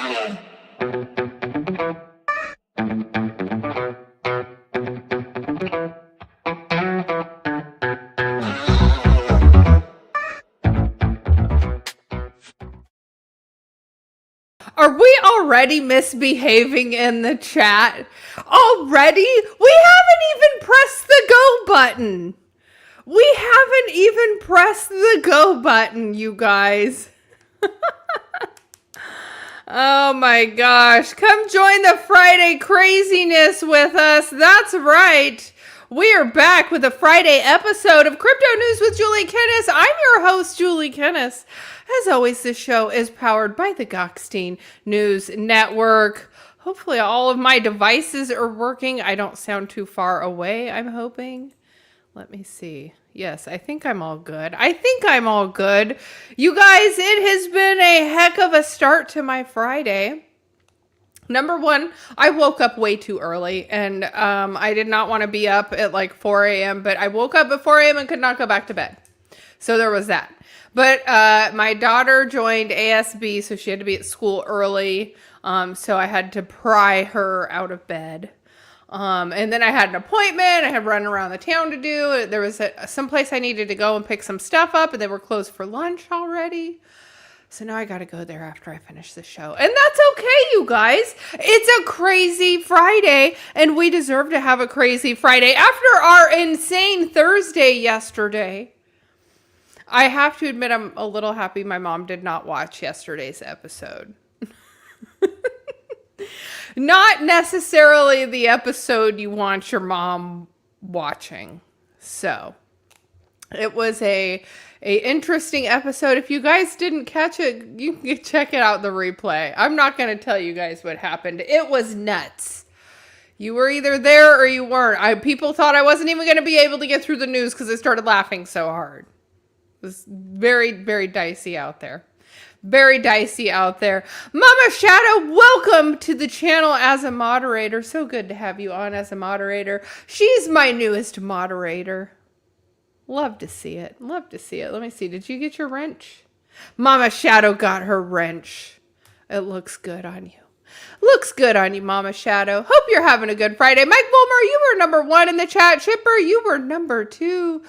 Are we already misbehaving in the chat? Already? We haven't even pressed the go button. We haven't even pressed the go button, you guys. Oh my gosh. Come join the Friday craziness with us. That's right. We are back with a Friday episode of Crypto News with Julie Kennis. I'm your host, Julie Kennis. As always, this show is powered by the Gokhshtein News Network. Hopefully all of my devices are working. I don't sound too far away, I'm hoping. Let me see. Yes, I think I'm all good. You guys, it has been a heck of a start to my Friday. Number one, I woke up way too early, and I did not want to be up at like 4 a.m., but I woke up at 4 a.m. and could not go back to bed. So there was that. But my daughter joined ASB, so she had to be at school early. So I had to pry her out of bed. And then I had an appointment. I had run around the town to do. There was some place I needed to go and pick some stuff up, and they were closed for lunch already. So now I got to go there after I finish the show. And that's okay, you guys. It's a crazy Friday, and we deserve to have a crazy Friday. After our insane Thursday yesterday, I have to admit I'm a little happy my mom did not watch yesterday's episode. Not necessarily the episode you want your mom watching. So it was a interesting episode. If you guys didn't catch it, you can check it out, the replay. I'm not going to tell you guys what happened. It was nuts. You were either there or you weren't. People thought I wasn't even going to be able to get through the news because I started laughing so hard. It was very, very dicey out there. Very dicey out there. Mama Shadow, welcome to the channel as a moderator. So good to have you on as a moderator. She's my newest moderator. Love to see it. Love to see it. Let me see. Did you get your wrench? Mama Shadow got her wrench. It looks good on you. Looks good on you, Mama Shadow. Hope you're having a good Friday. Mike Wilmer, you were number 1 in the chat. Chipper, you were number 2.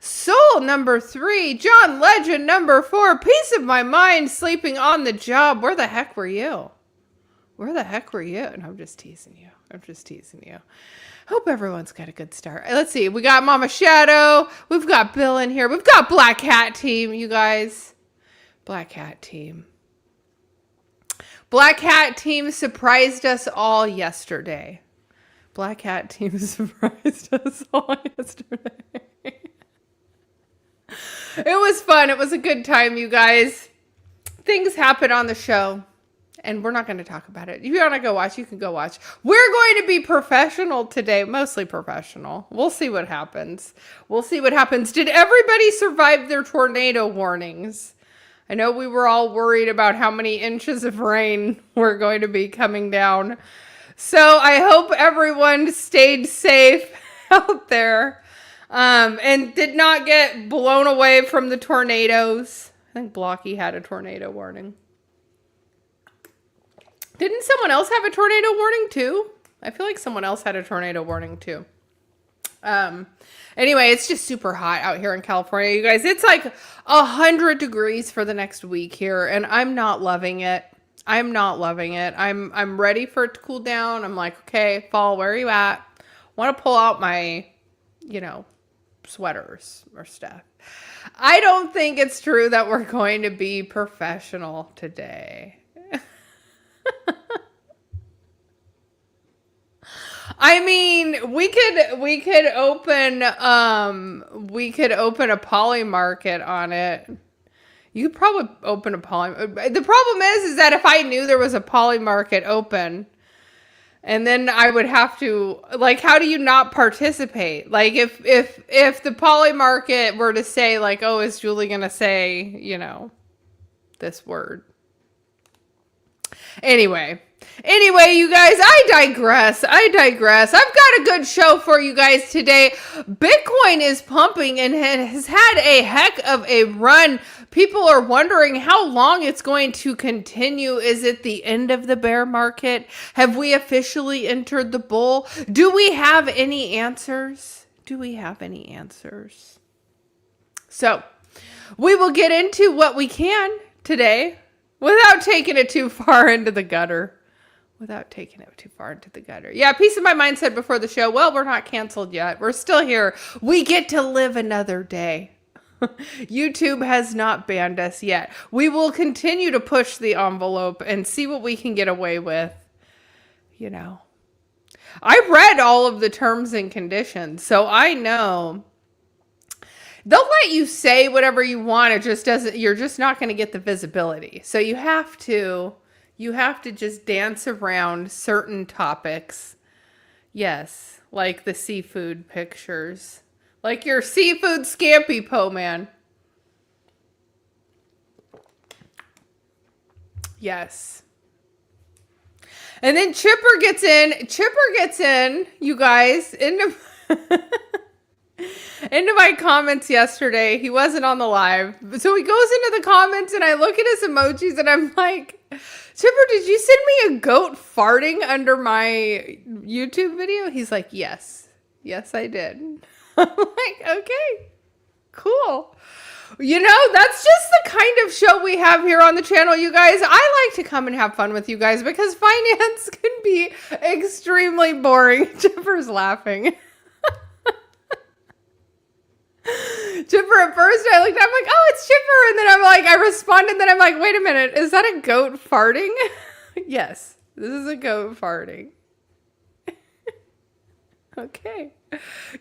Soul number 3, John Legend number 4, Peace of My Mind, sleeping on the job. Where the heck were you? Where the heck were you? And I'm just teasing you. Hope everyone's got a good start. Let's see. We got Mama Shadow. We've got Bill in here. We've got Black Hat Team, you guys. Black Hat Team. Black Hat Team surprised us all yesterday. Black Hat Team surprised us all yesterday. It was fun. It was a good time, you guys. Things happen on the show, and we're not going to talk about it. If you want to go watch, you can go watch. We're going to be professional today, mostly professional. We'll see what happens. Did everybody survive their tornado warnings? I know we were all worried about how many inches of rain were going to be coming down. So I hope everyone stayed safe out there. And did not get blown away from the tornadoes. I think Blocky had a tornado warning. Didn't someone else have a tornado warning too? I feel like someone else had a tornado warning too. Anyway, it's just super hot out here in California, you guys. It's like 100 degrees for the next week here, and I'm not loving it. I'm ready for it to cool down. I'm like, okay, fall, where are you at? Want to pull out my, sweaters or stuff. I don't think it's true that we're going to be professional today. I mean, we could open a poly market on it. You could probably open a poly. The problem is that if I knew there was a poly market open, and then I would have to, like, how do you not participate? Like, if the poly market were to say, like, oh, is Julie going to say, this word? Anyway, you guys, I digress. I've got a good show for you guys today. Bitcoin is pumping and has had a heck of a run. People are wondering how long it's going to continue. Is it the end of the bear market? Have we officially entered the bull? Do we have any answers? Do we have any answers? So we will get into what we can today without taking it too far into the gutter. Yeah, Peace of My Mind said before the show, well, we're not canceled yet. We're still here. We get to live another day. YouTube has not banned us yet. We will continue to push the envelope and see what we can get away with. You know, I read all of the terms and conditions, so I know they'll let you say whatever you want. It just doesn't, you're just not going to get the visibility. So you have to just dance around certain topics. Yes, like the seafood pictures. Like your seafood scampi po, man. Yes. And then Chipper gets in, you guys, into my comments yesterday. He wasn't on the live. So he goes into the comments and I look at his emojis and I'm like, Chipper, did you send me a goat farting under my YouTube video? He's like, yes. Yes, I did. I'm like, okay, cool. You know, that's just the kind of show we have here on the channel, you guys. I like to come and have fun with you guys because finance can be extremely boring. Chipper's laughing. Chipper, at first I looked, I'm like, oh, it's Chipper. And then I'm like, I responded, then I'm like, wait a minute, is that a goat farting? Yes, this is a goat farting. Okay.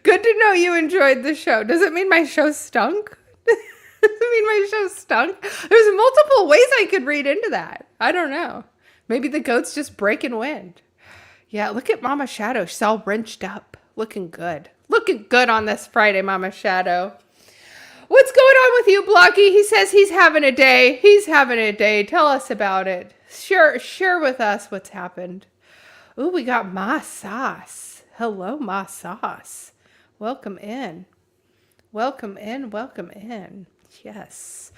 Good to know you enjoyed the show. Does it mean my show stunk? Does it mean my show stunk? There's multiple ways I could read into that. I don't know. Maybe the goat's just breaking wind. Yeah, look at Mama Shadow. She's all wrenched up. Looking good. Looking good on this Friday, Mama Shadow. What's going on with you, Blocky? He says he's having a day. He's having a day. Tell us about it. Share with us what's happened. Ooh, we got Ma Sauce. Hello, Ma Sauce. Welcome in. Welcome in. Yes.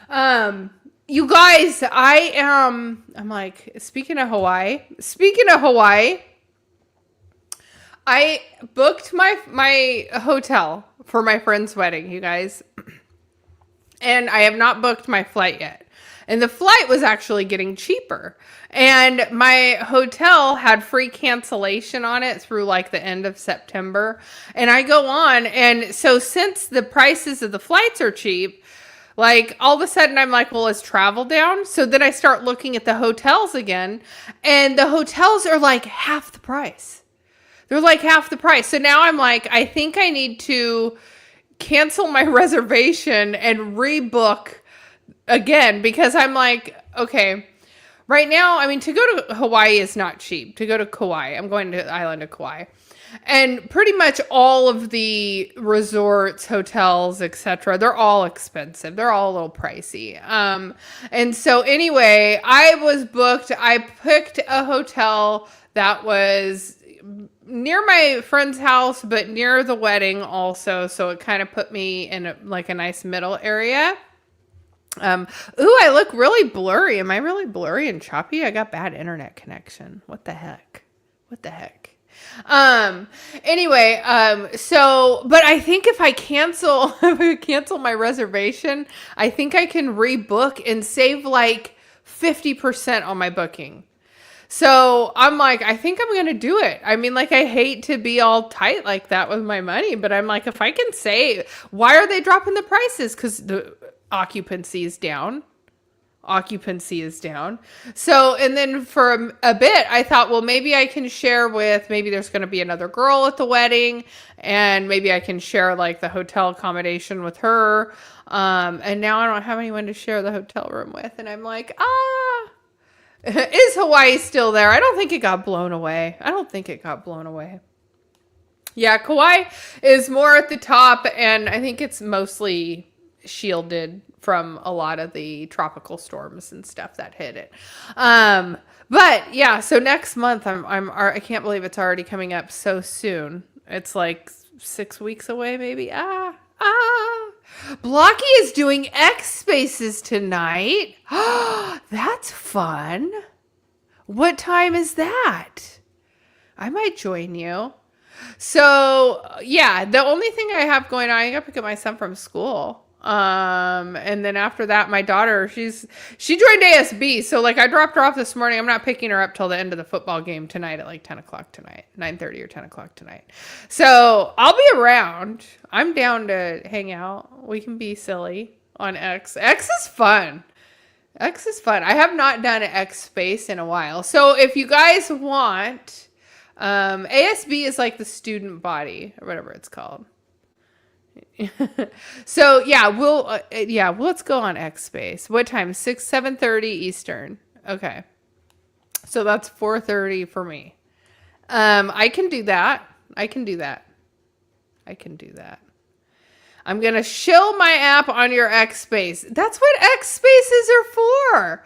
You guys, I'm like, speaking of Hawaii, I booked my hotel for my friend's wedding, you guys. And I have not booked my flight yet. And the flight was actually getting cheaper. And my hotel had free cancellation on it through like the end of September. And I go on. And so since the prices of the flights are cheap, like all of a sudden I'm like, well, is travel down? So then I start looking at the hotels again. And the hotels are like half the price. They're like half the price. So now I'm like, I think I need to cancel my reservation and rebook again, because I'm like, okay, right now, I mean, to go to Hawaii is not cheap. To go to Kauai, I'm going to the island of Kauai. And pretty much all of the resorts, hotels, etc., they're all expensive. They're all a little pricey. And so anyway, I was booked. I picked a hotel that was near my friend's house, but near the wedding also. So it kind of put me in a nice middle area. Ooh, I look really blurry. Am I really blurry and choppy? I got bad internet connection. What the heck? Anyway, so, but I think if I cancel my reservation, I think I can rebook and save like 50% on my booking. So I'm like, I think I'm going to do it. I mean, like, I hate to be all tight like that with my money, but I'm like, if I can save, why are they dropping the prices? Because the occupancy is down. So, and then for a bit, I thought, well, maybe I can share with, maybe there's going to be another girl at the wedding, and maybe I can share like the hotel accommodation with her. And now I don't have anyone to share the hotel room with. And I'm like, is Hawaii still there? I don't think it got blown away. Yeah, Kauai is more at the top, and I think it's mostly shielded from a lot of the tropical storms and stuff that hit it. But yeah, so next month I can't believe it's already coming up so soon. It's like 6 weeks away, maybe. Blocky is doing X Spaces tonight. That's fun. What time is that? I might join you. So, yeah, the only thing I have going on, I gotta pick up my son from school. And then after that, my daughter, she joined ASB. So like I dropped her off this morning. I'm not picking her up till the end of the football game tonight at like 10 o'clock tonight, 9:30 or 10 o'clock tonight. So I'll be around. I'm down to hang out. We can be silly on X. X is fun. X is fun. I have not done an X space in a while. So if you guys want, ASB is like the student body or whatever it's called. So yeah, let's go on X space. What time? 7:30 Eastern. Okay. So that's 4:30 for me. I can do that. I'm going to shill my app on your X space. That's what X spaces are for.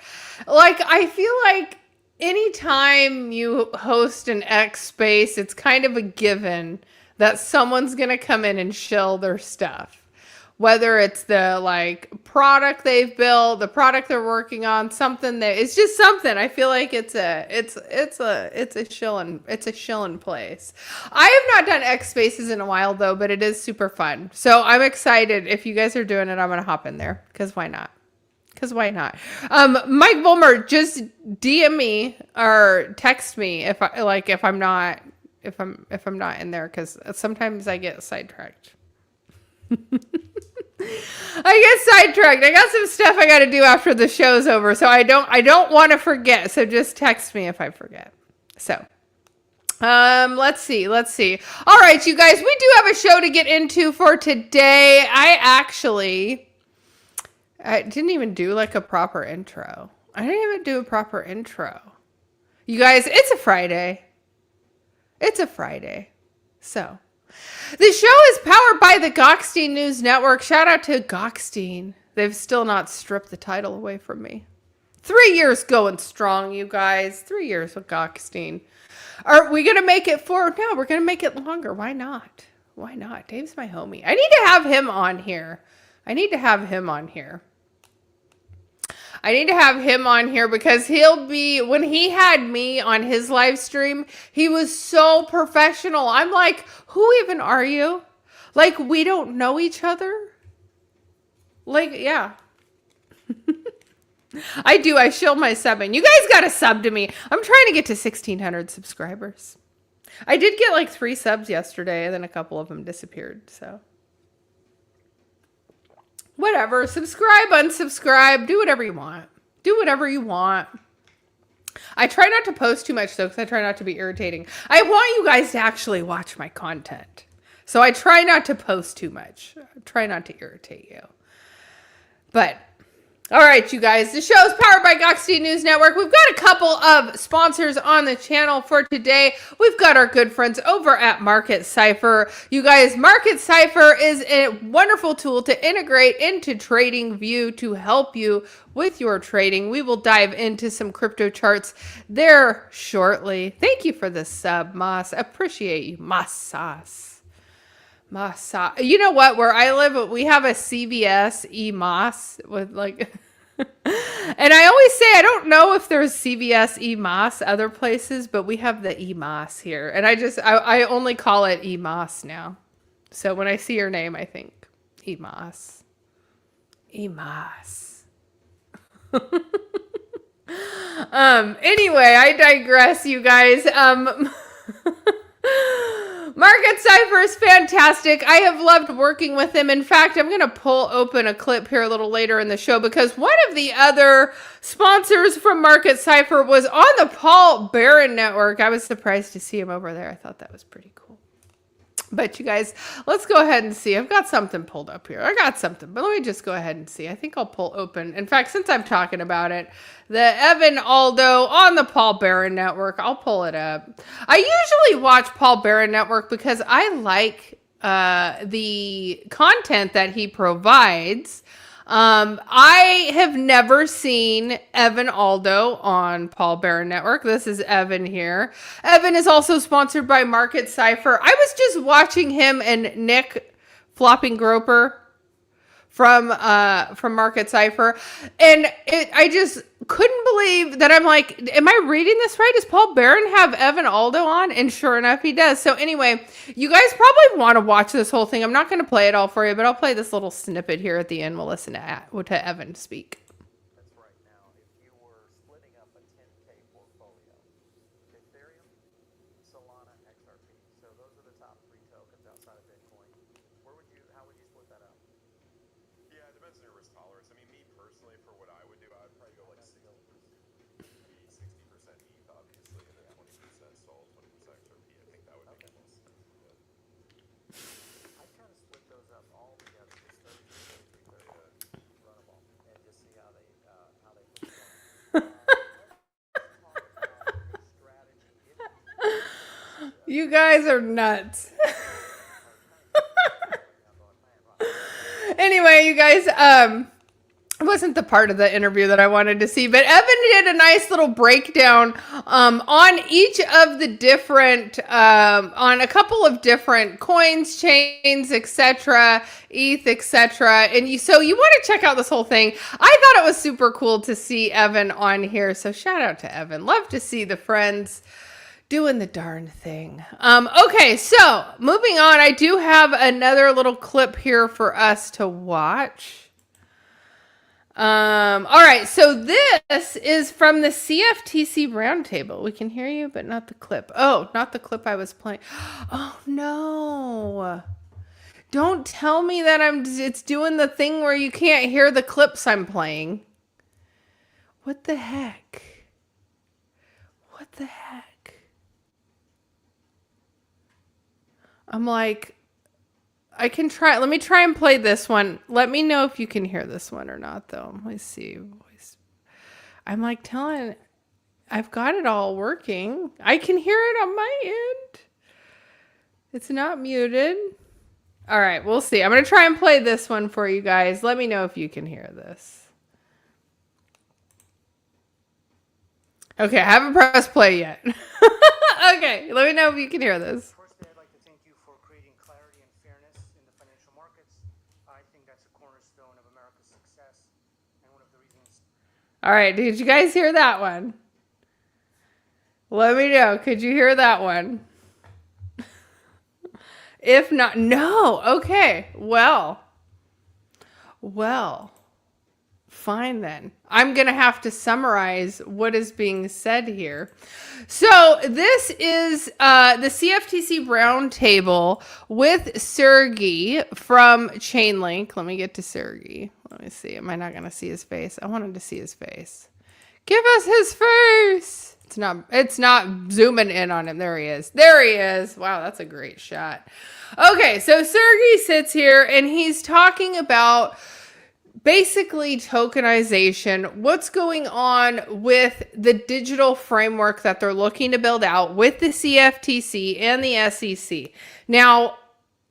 Like, I feel like anytime you host an X space, it's kind of a given that someone's going to come in and shill their stuff. Whether it's the like product they've built, the product they're working on, something that it's just something. I feel like it's a shill in place. I have not done X spaces in a while though, but it is super fun. So I'm excited. If you guys are doing it, I'm going to hop in there because why not? Mike Bulmer, just DM me or text me if I'm not in there, because sometimes I get sidetracked. I got some stuff I got to do after the show's over, so I don't want to forget. So just text me if I forget. So, let's see. All right, you guys, we do have a show to get into for today. I didn't even do like a proper intro. You guys, it's a Friday. So, the show is powered by the Gokhshtein News Network. Shout out to Gokhshtein. They've still not stripped the title away from me. 3 years going strong, you guys. 3 years with Gokhshtein. Are we going to make it 4? No, we're going to make it longer. Why not? Dave's my homie. I need to have him on here. Because he'll be, when he had me on his live stream, he was so professional. I'm like, who even are you? Like, we don't know each other? Like, yeah. I shill my subbing. You guys got to sub to me. I'm trying to get to 1,600 subscribers. I did get like 3 subs yesterday, and then a couple of them disappeared, so. Whatever. Subscribe, unsubscribe. Do whatever you want. I try not to post too much, though, because I try not to be irritating. I want you guys to actually watch my content. So I try not to post too much. I try not to irritate you. But, all right, you guys. The show is powered by Gokhshtein News Network. We've got a couple of sponsors on the channel for today. We've got our good friends over at Market Cipher. You guys, Market Cipher is a wonderful tool to integrate into TradingView to help you with your trading. We will dive into some crypto charts there shortly. Thank you for the sub, Moss. Appreciate you, Moss. You know what? Where I live, we have a CVS EMOS with like, and I always say, I don't know if there's CVS EMOS other places, but we have the EMOS here. And I only call it EMOS now. So when I see your name, I think EMOS. Anyway, I digress, you guys. Market Cipher is fantastic. I have loved working with him. In fact, I'm going to pull open a clip here a little later in the show because one of the other sponsors from Market Cipher was on the Paul Barron Network. I was surprised to see him over there. I thought that was pretty cool. But you guys, let's go ahead and see. I've got something pulled up here. But let me just go ahead and see. I think I'll pull open. In fact, since I'm talking about it, the Evan Aldo on the Paul Barron Network, I'll pull it up. I usually watch Paul Barron Network because I like the content that he provides. I have never seen Evan Aldo on Paul Barron Network. This is Evan here. Evan is also sponsored by Market Cipher. I was just watching him and Nick Flopping Groper from Market Cipher. And I just couldn't believe that. I'm like, am I reading this right? Does Paul Barron have Evan Aldo on? And sure enough, he does. So anyway, you guys probably want to watch this whole thing. I'm not going to play it all for you, but I'll play this little snippet here at the end. We'll listen to Evan speak. That's right. Now, if you were splitting up a 10K portfolio, Ethereum, Solana, XRP. So those are the top three tokens outside of Bitcoin. How would you split that up? Yeah, it depends on your risk tolerance. I mean, me personally, for what I would do, I would probably go like 60% ETH, obviously, and then 20% Sol, 20% XRP. I think that would make the most sense. I'd kind of split those up all together, just 30 run them all, and just see how they perform. You guys are nuts. Anyway, you guys, it wasn't the part of the interview that I wanted to see, but Evan did a nice little breakdown on each of the different, on a couple of different coins, chains, etc., ETH, etc. And so you want to check out this whole thing. I thought it was super cool to see Evan on here. So shout out to Evan. Love to see the friends doing the darn thing. Okay, so moving on, I do have another little clip here for us to watch. All right, so this is from the CFTC roundtable. We can hear you, but not the clip. Oh, not the clip I was playing. Oh no. Don't tell me that it's doing the thing where you can't hear the clips I'm playing. What the heck? What the heck? I'm like, I can try. Let me try and play this one. Let me know if you can hear this one or not, though. Let's see. I'm like telling, I've got it all working. I can hear it on my end. It's not muted. All right, we'll see. I'm going to try and play this one for you guys. Let me know if you can hear this. Okay, I haven't pressed play yet. Okay, let me know if you can hear this. All right, did you guys hear that one? Let me know. Could you hear that one? If not, no. Okay, well, fine then. I'm going to have to summarize what is being said here. So this is the CFTC roundtable with Sergey from Chainlink. Let me get to Sergey. Let me see. Am I not going to see his face? I wanted to see his face. Give us his face. It's not zooming in on him. There he is. There he is. Wow, that's a great shot. Okay, so Sergey sits here and he's talking about basically tokenization, what's going on with the digital framework that they're looking to build out with the CFTC and the SEC. Now,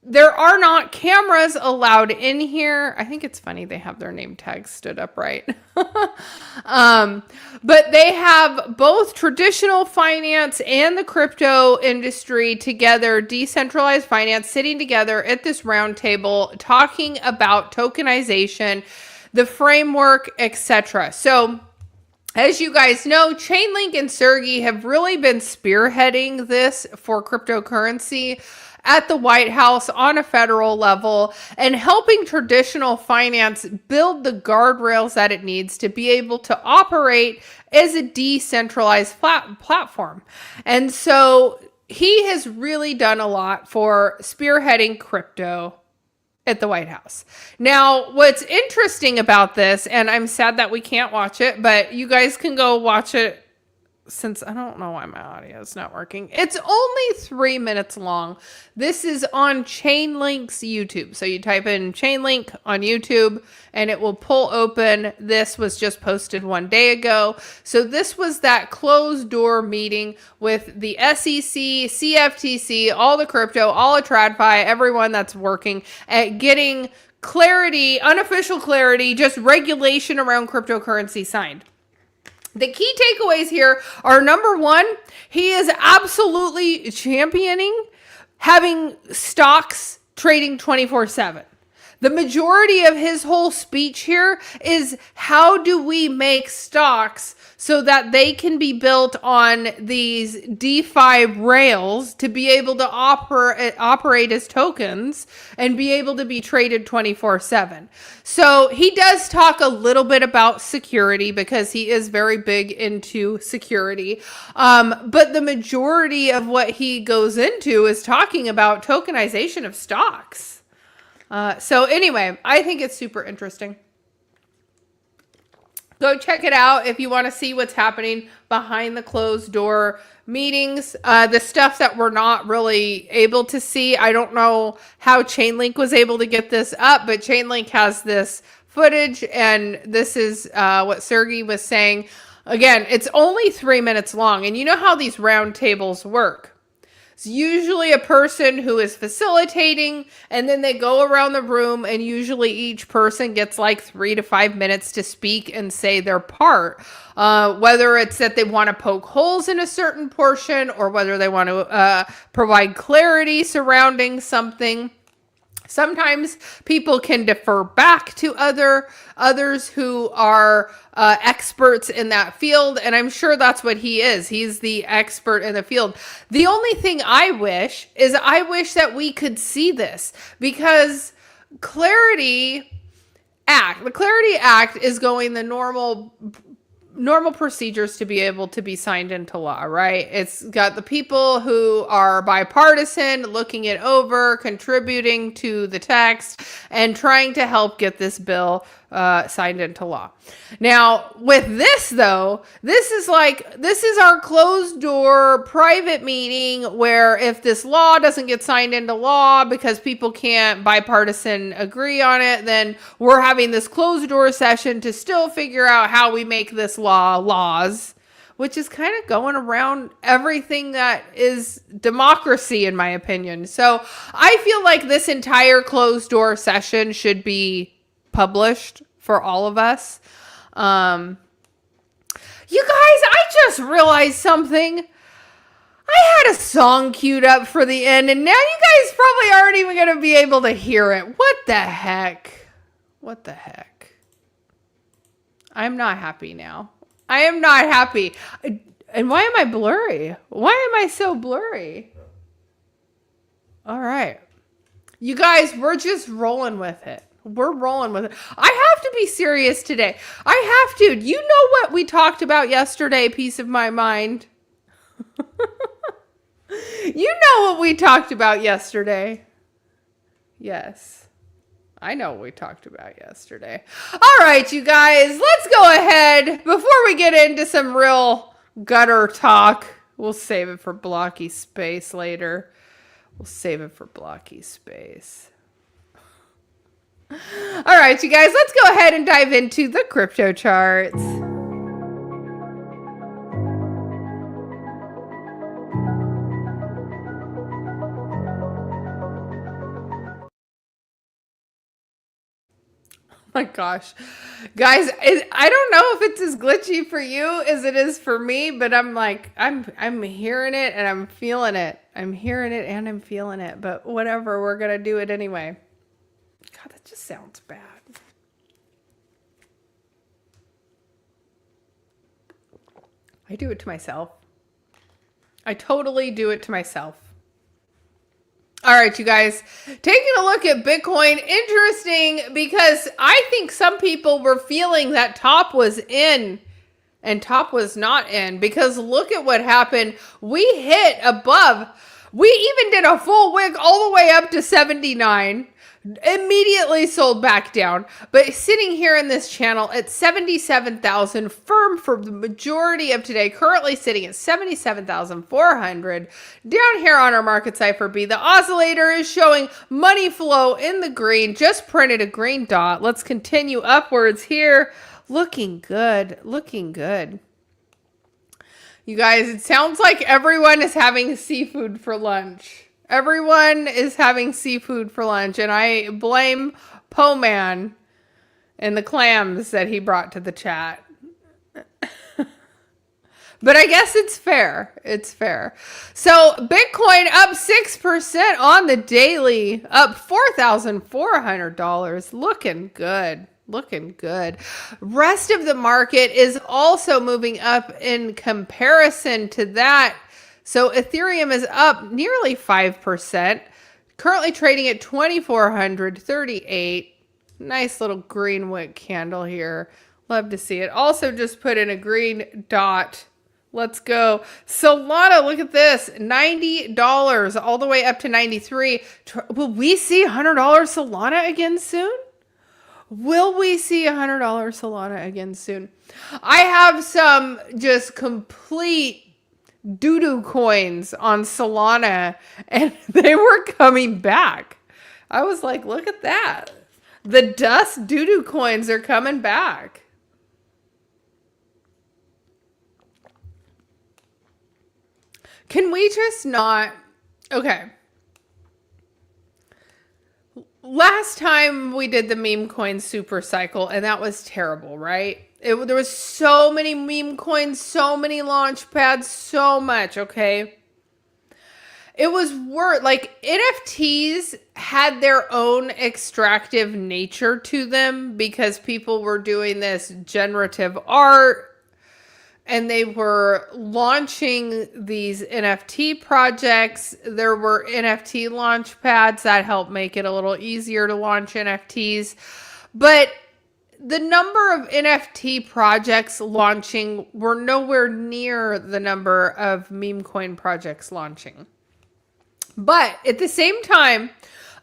there are not cameras allowed in here. I think it's funny they have their name tags stood up right. But they have both traditional finance and the crypto industry together, decentralized finance, sitting together at this roundtable talking about tokenization, the framework, etc. So, as you guys know, Chainlink and Sergey have really been spearheading this for cryptocurrency at the White House on a federal level and helping traditional finance build the guardrails that it needs to be able to operate as a decentralized platform. And so he has really done a lot for spearheading crypto at the White House. Now, what's interesting about this, and I'm sad that we can't watch it, but you guys can go watch it since I don't know why my audio is not working. It's only 3 minutes long. This is on Chainlink's YouTube. So you type in Chainlink on YouTube and it will pull open. This was just posted 1 day ago. So this was that closed door meeting with the SEC, CFTC, all the crypto, all of TradFi, everyone that's working at getting clarity, unofficial clarity, just regulation around cryptocurrency signed. The key takeaways here are, number one, he is absolutely championing having stocks trading 24/7. The majority of his whole speech here is how do we make stocks so that they can be built on these DeFi rails to be able to operate as tokens and be able to be traded 24/7. So he does talk a little bit about security because he is very big into security. But the majority of what he goes into is talking about tokenization of stocks. So anyway, I think it's super interesting. Go check it out if you want to see what's happening behind the closed door meetings. The stuff that we're not really able to see. I don't know how Chainlink was able to get this up, but Chainlink has this footage, and this is what Sergey was saying. Again, it's only 3 minutes long, and you know how these round tables work. It's usually a person who is facilitating, and then they go around the room, and usually each person gets like 3 to 5 minutes to speak and say their part. Whether it's that they want to poke holes in a certain portion or whether they want to provide clarity surrounding something. Sometimes people can defer back to others who are experts in that field, and I'm sure that's what he is. He's the expert in the field. The only thing I wish that we could see this, because the Clarity Act is going the normal procedures to be able to be signed into law, right? It's got the people who are bipartisan looking it over, contributing to the text, and trying to help get this bill signed into law. Now, with this though, this is our closed door private meeting where if this law doesn't get signed into law because people can't bipartisan agree on it, then we're having this closed door session to still figure out how we make this laws, which is kind of going around everything that is democracy, in my opinion. So I feel like this entire closed door session should be published for all of us. You guys, I just realized something. I had a song queued up for the end, and now you guys probably aren't even going to be able to hear it. What the heck? What the heck? I'm not happy now. I am not happy. And why am I blurry? Why am I so blurry? All right. You guys, we're just rolling with it. We're rolling with it. I have to be serious today. I have to. You know what we talked about yesterday, piece of my mind? You know what we talked about yesterday? Yes. I know what we talked about yesterday. All right, you guys, let's go ahead. Before we get into some real gutter talk, we'll save it for blocky space later. We'll save it for blocky space. All right, you guys, let's go ahead and dive into the crypto charts. My gosh, guys, I don't know if it's as glitchy for you as it is for me, but I'm hearing it and I'm feeling it. I'm hearing it and I'm feeling it, but whatever, we're going to do it anyway. God, that just sounds bad. I do it to myself. I totally do it to myself. All right, you guys, taking a look at Bitcoin. Interesting, because I think some people were feeling that top was in and top was not in, because look at what happened. We hit above. We even did a full wick all the way up to 79. Immediately sold back down, but sitting here in this channel at 77,000 firm for the majority of today, currently sitting at 77,400. Down here on our market Cipher B, the oscillator is showing money flow in the green, just printed a green dot. Let's continue upwards here. Looking good, looking good. You guys, it sounds like everyone is having seafood for lunch. Everyone is having seafood for lunch, and I blame Po Man and the clams that he brought to the chat. But I guess it's fair. It's fair. So Bitcoin up 6% on the daily, up $4,400. Looking good. Looking good. Rest of the market is also moving up in comparison to that. So Ethereum is up nearly 5%, currently trading at 2,438. Nice little green wick candle here. Love to see it. Also just put in a green dot. Let's go. Solana, look at this. $90 all the way up to 93. Will we see $100 Solana again soon? Will we see $100 Solana again soon? I have some just complete doo-doo coins on Solana, and they were coming back. I was like, look at that. The dust doo-doo coins are coming back. Can we just not... Okay. Last time we did the meme coin super cycle, and that was terrible, right? There was so many meme coins, so many launch pads, so much, okay? It was worth, like, NFTs had their own extractive nature to them because people were doing this generative art, and they were launching these NFT projects. There were NFT launch pads that helped make it a little easier to launch NFTs. But the number of NFT projects launching were nowhere near the number of meme coin projects launching. But at the same time,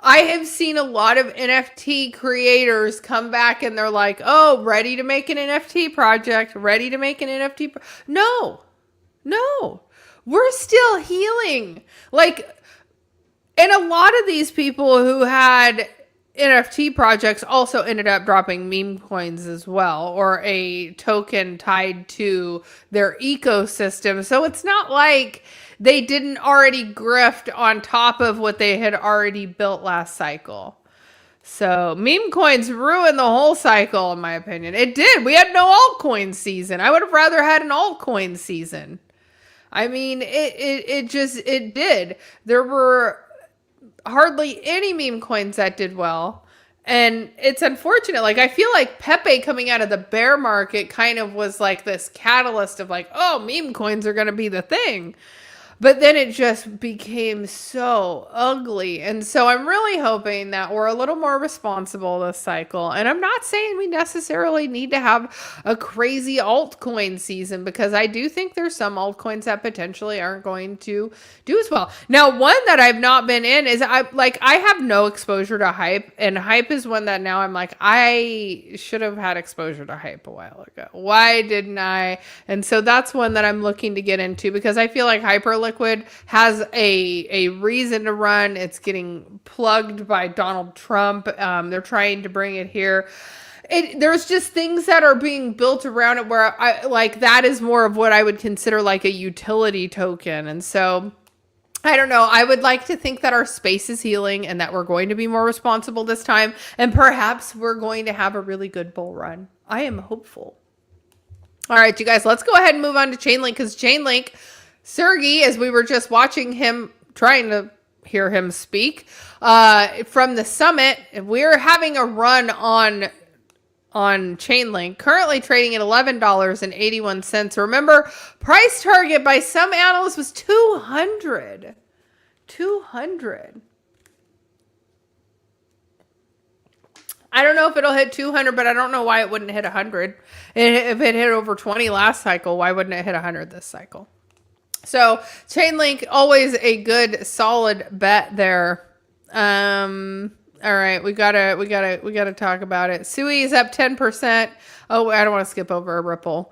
I have seen a lot of NFT creators come back and they're like, oh, ready to make an NFT project, ready to make an NFT. No, we're still healing. Like, and a lot of these people who had NFT projects also ended up dropping meme coins as well, or a token tied to their ecosystem. So it's not like they didn't already grift on top of what they had already built last cycle. So meme coins ruined the whole cycle, in my opinion. It did. We had no altcoin season. I would have rather had an altcoin season. I mean, it did. There were hardly any meme coins that did well. And it's unfortunate. Like, I feel like Pepe coming out of the bear market kind of was like this catalyst of like, oh, meme coins are going to be the thing. But then it just became so ugly. And so I'm really hoping that we're a little more responsible this cycle. And I'm not saying we necessarily need to have a crazy altcoin season, because I do think there's some altcoins that potentially aren't going to do as well. Now, one that I've not been in is I have no exposure to Hype. And Hype is one that now I'm like, I should have had exposure to Hype a while ago. Why didn't I? And so that's one that I'm looking to get into, because I feel like Hyperliquid has a reason to run. It's getting plugged by Donald Trump. They're trying to bring it here. There's just things that are being built around it where I like, that is more of what I would consider like a utility token. And so I don't know. I would like to think that our space is healing and that we're going to be more responsible this time. And perhaps we're going to have a really good bull run. I am hopeful. All right, you guys, let's go ahead and move on to Chainlink, because Chainlink, Sergey, as we were just watching him, trying to hear him speak from the summit, we're having a run on Chainlink, currently trading at $11.81. Remember, price target by some analysts was 200. I don't know if it'll hit 200, but I don't know why it wouldn't hit 100. If it hit over 20 last cycle, why wouldn't it hit 100 this cycle? So Chainlink, always a good solid bet there. All right, we gotta talk about it. Sui is up 10%. Oh, I don't want to skip over Ripple.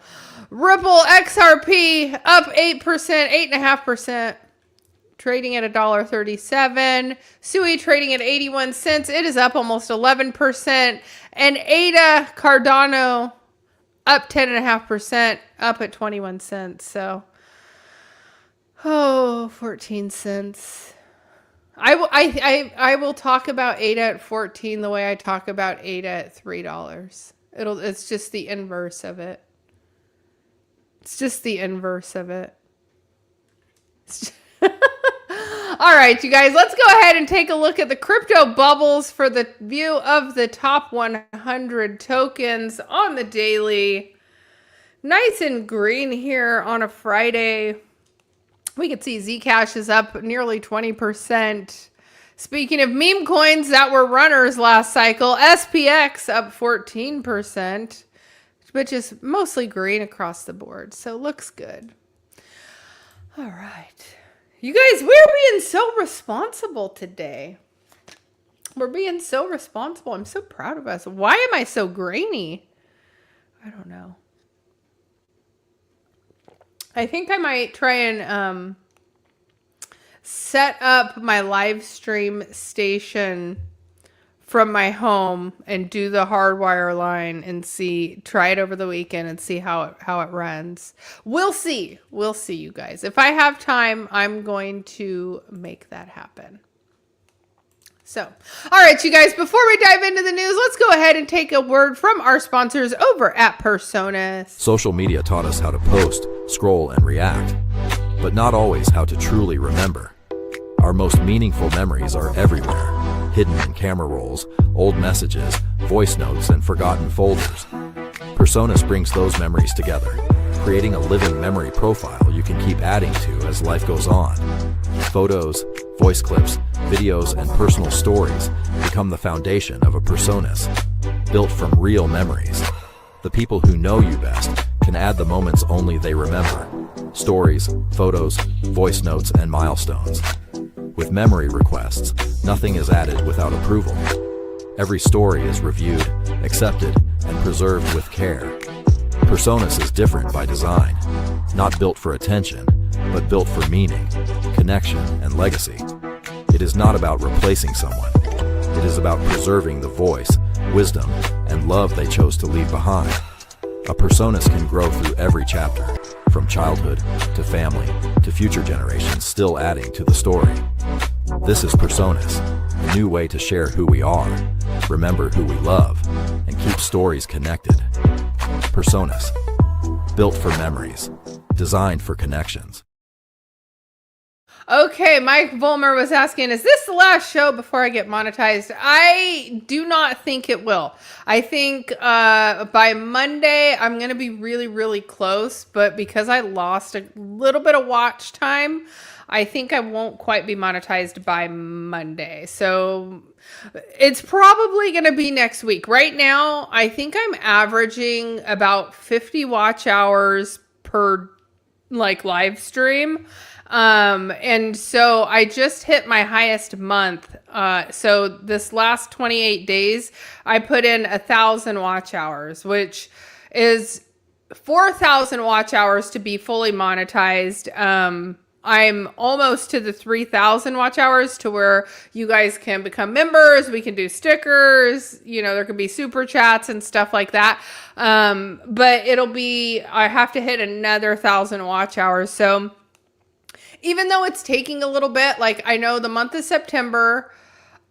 Ripple XRP up 8%, 8.5%. Trading at $1.37. Sui trading at 81 cents. It is up almost 11%. And ADA Cardano up 10.5%, up at 21 cents. So, 14 cents. I will talk about ADA at 14 the way I talk about ADA at $3. It's just the inverse of it. It's just the inverse of it. All right, you guys, let's go ahead and take a look at the crypto bubbles for the view of the top 100 tokens on the daily. Nice and green here on a Friday. We can see Zcash is up nearly 20%. Speaking of meme coins that were runners last cycle, SPX up 14%, which is mostly green across the board. So looks good. All right. You guys, we're being so responsible today. We're being so responsible. I'm so proud of us. Why am I so grainy? I don't know. I think I might try and set up my live stream station from my home and do the hardwire line and try it over the weekend and see how it runs. We'll see, you guys. If I have time, I'm going to make that happen. So, all right, you guys, before we dive into the news, let's go ahead and take a word from our sponsors over at Personas. Social media taught us how to post, scroll, and react, but not always how to truly remember. Our most meaningful memories are everywhere, hidden in camera rolls, old messages, voice notes, and forgotten folders. Personas brings those memories together, creating a living memory profile you can keep adding to as life goes on. Photos, voice clips, videos, and personal stories become the foundation of a Personas, built from real memories. The people who know you best can add the moments only they remember. Stories, photos, voice notes, and milestones. With memory requests, nothing is added without approval. Every story is reviewed, accepted, and preserved with care. Personas is different by design, not built for attention, but built for meaning, connection, and legacy. It is not about replacing someone. It is about preserving the voice, wisdom, and love they chose to leave behind. A Personas can grow through every chapter, from childhood to family to future generations, still adding to the story. This is Personas, a new way to share who we are, remember who we love, and keep stories connected. Personas, built for memories, designed for connections. Okay, Mike Volmer was asking, is this the last show before I get monetized? I do not think it will. I think by Monday, I'm going to be really, really close. But because I lost a little bit of watch time, I think I won't quite be monetized by Monday. So it's probably going to be next week. Right now, I think I'm averaging about 50 watch hours per live stream. And so I just hit my highest month. So this last 28 days, I put in 1,000 watch hours, which is 4,000 watch hours to be fully monetized. I'm almost to the 3,000 watch hours to where you guys can become members. We can do stickers, there could be super chats and stuff like that. But I have to hit another 1,000 watch hours. So even though it's taking a little bit, I know the month of September,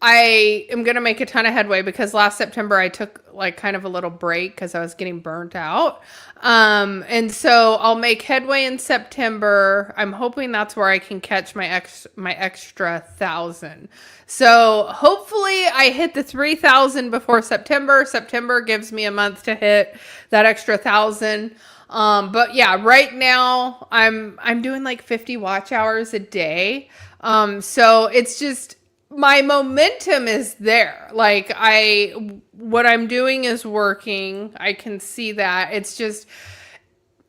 I am going to make a ton of headway because last September I took kind of a little break because I was getting burnt out. And so I'll make headway in September. I'm hoping that's where I can catch my extra 1,000. So hopefully I hit the 3,000 before September. September gives me a month to hit that extra 1,000. But yeah, right now I'm doing 50 watch hours a day. So it's just, my momentum is there. What I'm doing is working. I can see that. It's just,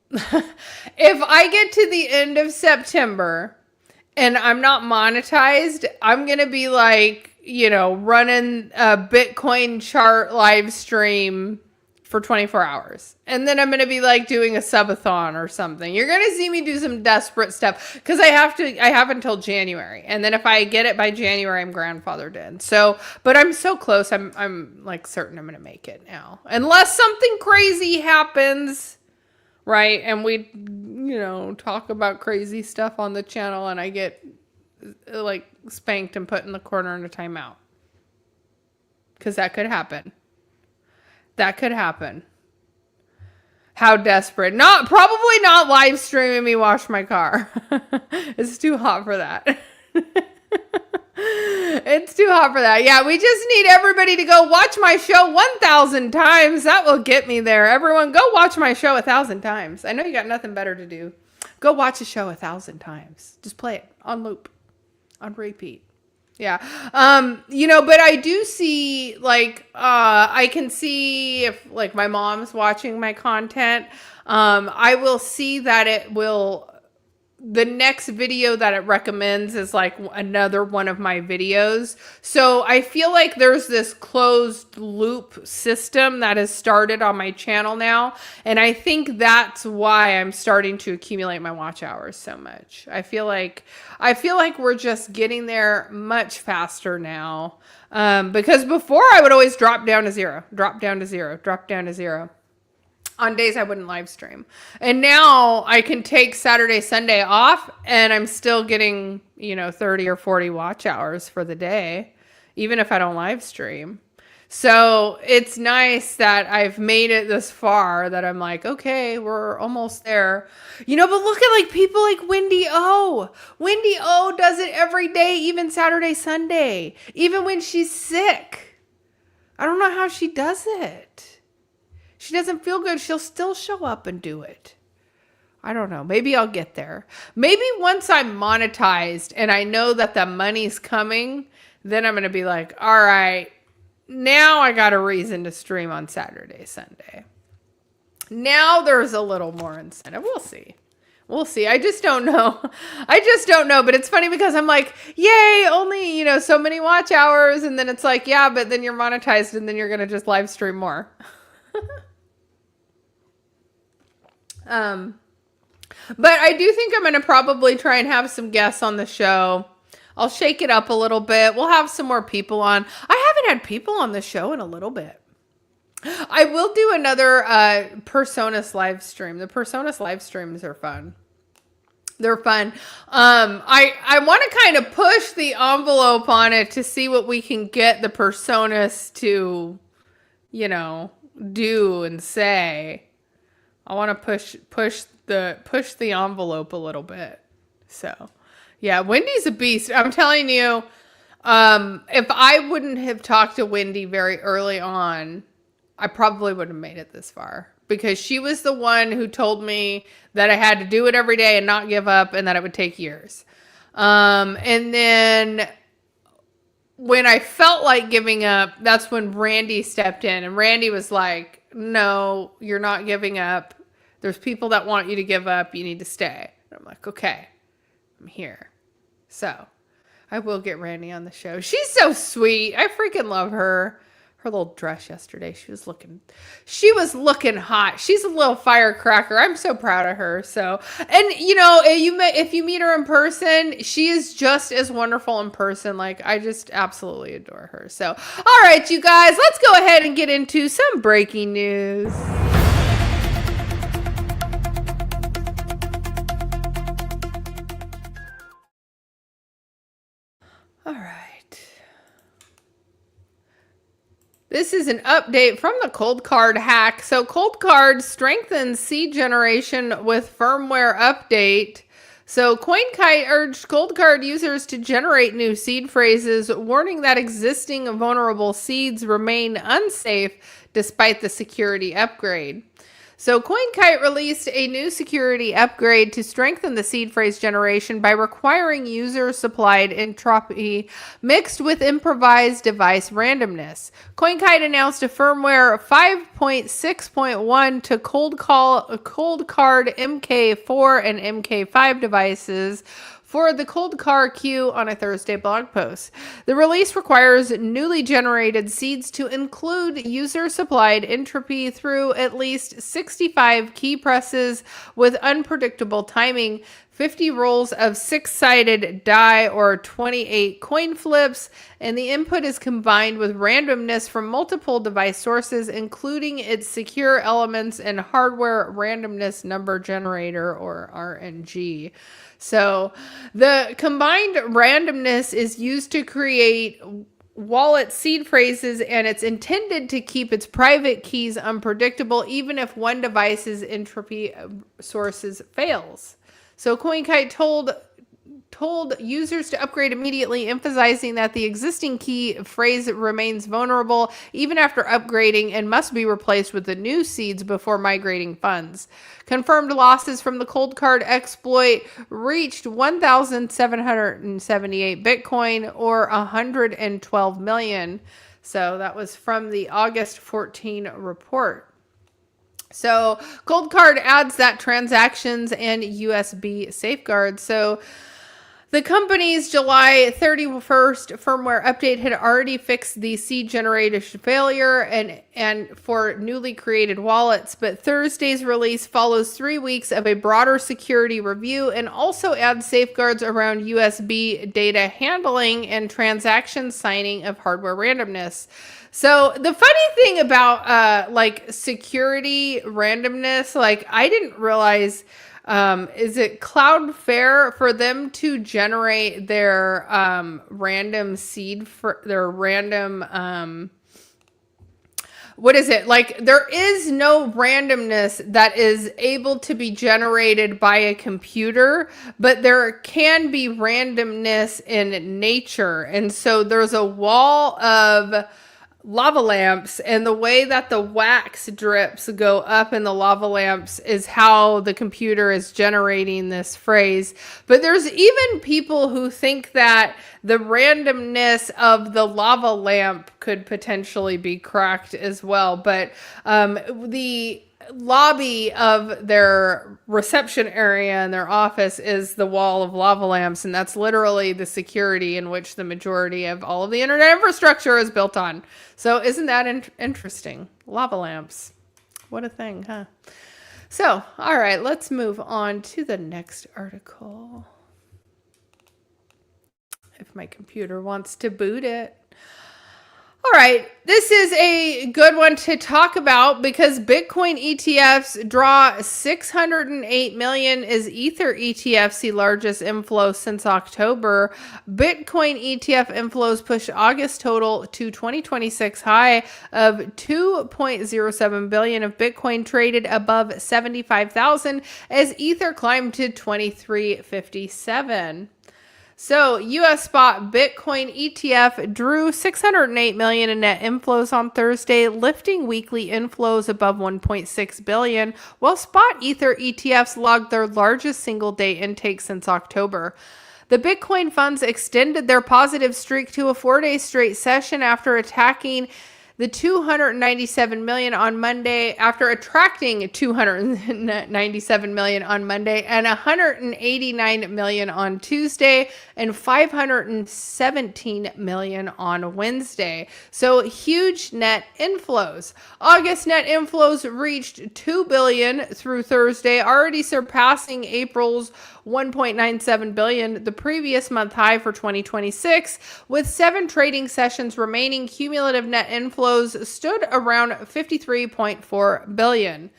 if I get to the end of September and I'm not monetized, I'm going to be running a Bitcoin chart live stream for 24 hours. And then I'm going to be doing a subathon or something. You're going to see me do some desperate stuff because I have until January. And then if I get it by January, I'm grandfathered in. So, but I'm so close. I'm certain I'm going to make it now. Unless something crazy happens, right? And we, talk about crazy stuff on the channel and I get spanked and put in the corner in a timeout. Because that could happen. That could happen. How desperate. Probably not live streaming me wash my car. It's too hot for that. It's too hot for that. Yeah, we just need everybody to go watch my show 1,000 times. That will get me there. Everyone, go watch my show 1,000 times. I know you got nothing better to do. Go watch a show 1,000 times. Just play it on loop, on repeat. Yeah. But I do see, I can see if, my mom's watching my content, I will see that the next video that it recommends is another one of my videos. So I feel like there's this closed loop system that has started on my channel now. And I think that's why I'm starting to accumulate my watch hours so much. I feel like we're just getting there much faster now. Because before I would always drop down to zero. On days I wouldn't live stream. And now I can take Saturday, Sunday off and I'm still getting, 30 or 40 watch hours for the day, even if I don't live stream. So it's nice that I've made it this far that I'm like, okay, we're almost there. But look at people like Wendy O. Wendy O does it every day, even Saturday, Sunday, even when she's sick. I don't know how she does it. She doesn't feel good. She'll still show up and do it. I don't know. Maybe I'll get there. Maybe once I'm monetized and I know that the money's coming, then I'm going to be like, all right, now I got a reason to stream on Saturday, Sunday. Now there's a little more incentive. We'll see. I just don't know. But it's funny because I'm like, yay, only, so many watch hours. And then it's like, yeah, but then you're monetized and then you're going to just live stream more. But I do think I'm going to probably try and have some guests on the show. I'll shake it up a little bit. We'll have some more people on. I haven't had people on the show in a little bit. I will do another Personas live stream. The Personas live streams are fun. They're fun. I want to kind of push the envelope on it to see what we can get the Personas to, do and say. I want to push the envelope a little bit. So, yeah, Wendy's a beast. I'm telling you, if I wouldn't have talked to Wendy very early on, I probably wouldn't have made it this far, because she was the one who told me that I had to do it every day and not give up, and that it would take years. And then when I felt like giving up, that's when Randy stepped in, and Randy was like, no, you're not giving up. There's people that want you to give up. You need to stay. And I'm like, okay, I'm here. So I will get Randy on the show. She's so sweet. I freaking love her. Her little dress yesterday, she was looking hot. She's a little firecracker. I'm so proud of her. So, and if you meet her in person, she is just as wonderful in person. I just absolutely adore her. So, all right, you guys, let's go ahead and get into some breaking news. All right. This is an update from the Cold Card hack. So Cold Card strengthens seed generation with firmware update. So CoinKite urged Cold Card users to generate new seed phrases, warning that existing vulnerable seeds remain unsafe despite the security upgrade. So CoinKite released a new security upgrade to strengthen the seed phrase generation by requiring user-supplied entropy mixed with improvised device randomness. CoinKite announced a firmware 5.6.1 to Cold Card MK4 and MK5 devices for the Cold Card queue on a Thursday blog post. The release requires newly generated seeds to include user-supplied entropy through at least 65 key presses with unpredictable timing, 50 rolls of 6-sided die or 28 coin flips, and the input is combined with randomness from multiple device sources, including its secure elements and hardware randomness number generator or RNG. So the combined randomness is used to create wallet seed phrases, and it's intended to keep its private keys unpredictable even if one device's entropy sources fails. So CoinKite told users to upgrade immediately, emphasizing that the existing key phrase remains vulnerable even after upgrading and must be replaced with the new seeds before migrating funds. Confirmed losses from the cold card exploit reached 1,778 Bitcoin, or 112 million. So that was from the August 14 report. So cold card adds that transactions and USB safeguards. So the company's July 31st firmware update had already fixed the seed generation failure and for newly created wallets, but Thursday's release follows 3 weeks of a broader security review and also adds safeguards around USB data handling and transaction signing of hardware randomness. So the funny thing about like security randomness, like I didn't realize, is it Cloudflare for them to generate their random seed for their random what is it? Like there is no randomness that is able to be generated by a computer, but there can be randomness in nature. And so there's a wall of lava lamps, and the way that the wax drips go up in the lava lamps is how the computer is generating this phrase. But there's even people who think that the randomness of the lava lamp could potentially be cracked as well. But the lobby of their reception area in their office is the wall of lava lamps, and that's literally the security in which the majority of all of the internet infrastructure is built on. So isn't that interesting? Lava lamps. What a thing, huh? So, all right, let's move on to the next article. If my computer wants to boot it. All right, this is a good one to talk about because Bitcoin ETFs draw 608 million as Ether ETFs see largest inflow since October. Bitcoin ETF inflows push August total to 2026 high of 2.07 billion of Bitcoin traded above 75,000 as Ether climbed to 2357. So, U.S. spot Bitcoin ETF drew 608 million in net inflows on Thursday, lifting weekly inflows above 1.6 billion, while spot Ether ETFs logged their largest single-day intake since October. The Bitcoin funds extended their positive streak to a 4-day straight session after attacking the 297 million on Monday, after attracting 297 million on Monday and 189 million on Tuesday and 517 million on Wednesday. So huge net inflows. August net inflows reached 2 billion through Thursday, already surpassing April's 1.97 billion, the previous month high for 2026. With 7 trading sessions remaining, cumulative net inflows stood around 53.4 billion.